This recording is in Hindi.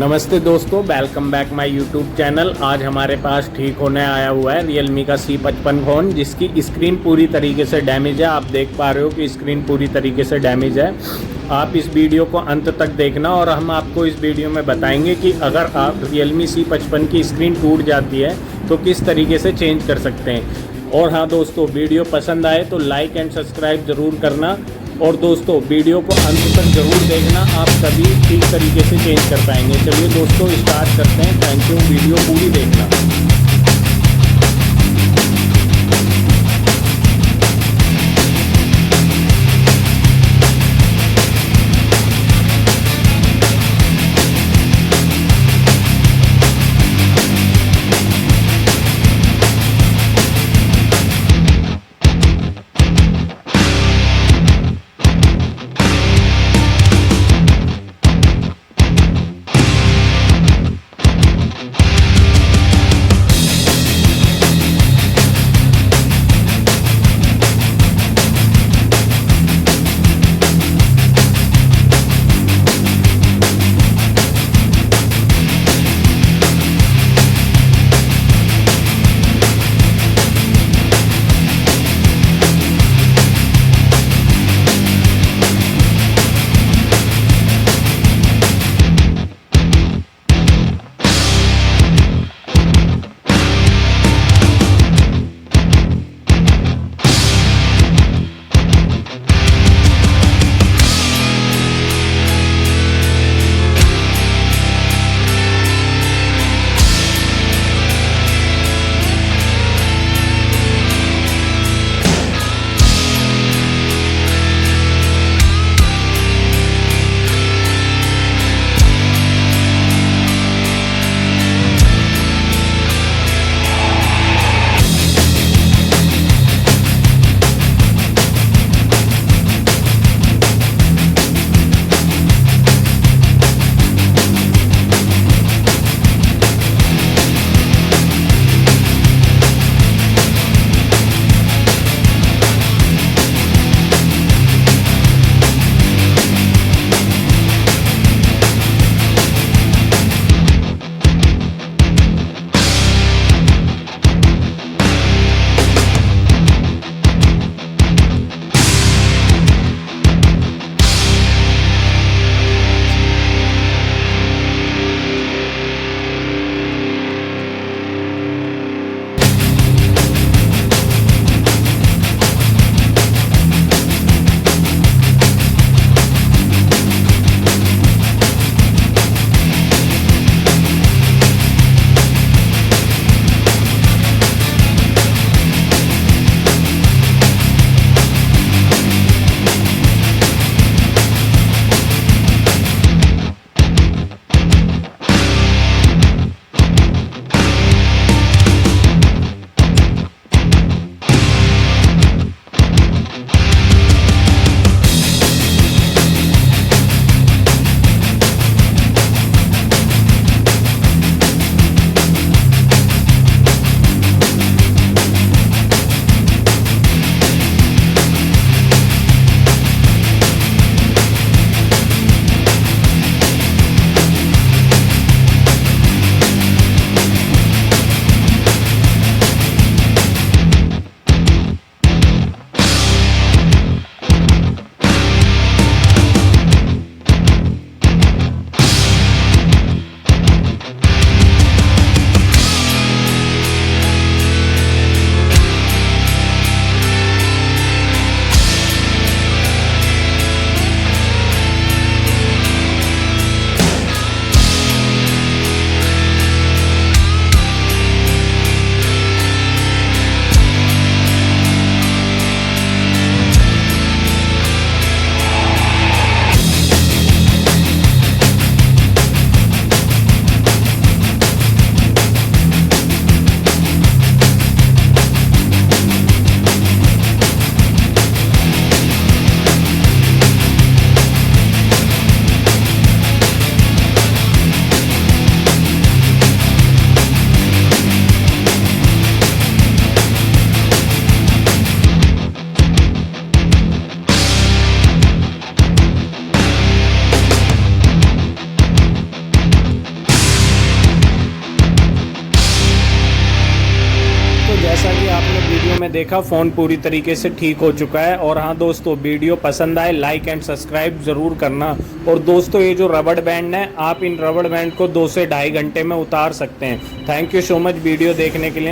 नमस्ते दोस्तों, welcome back my YouTube channel. आज हमारे पास ठीक होने आया हुआ है Realme का C55 फ़ोन, जिसकी स्क्रीन पूरी तरीके से डैमेज है। आप देख पा रहे हो कि स्क्रीन पूरी तरीके से डैमेज है। आप इस वीडियो को अंत तक देखना और हम आपको इस वीडियो में बताएंगे कि अगर आप Realme C55 की स्क्रीन टूट जाती है तो किस तरीके से चेंज कर सकते हैं। और हाँ दोस्तों, वीडियो पसंद आए तो लाइक एंड सब्सक्राइब ज़रूर करना। और दोस्तों, वीडियो को अंत तक जरूर देखना, आप सभी ठीक तरीके से चेंज कर पाएंगे। चलिए दोस्तों, स्टार्ट करते हैं। थैंक यू, वीडियो पूरी देखना। जैसा कि आपने वीडियो में देखा, फ़ोन पूरी तरीके से ठीक हो चुका है। और हाँ दोस्तों, वीडियो पसंद आए लाइक एंड सब्सक्राइब ज़रूर करना। और दोस्तों, ये जो रबड़ बैंड है, आप इन रबड़ बैंड को 2 से ढाई घंटे में उतार सकते हैं। Thank you so much video देखने के लिए।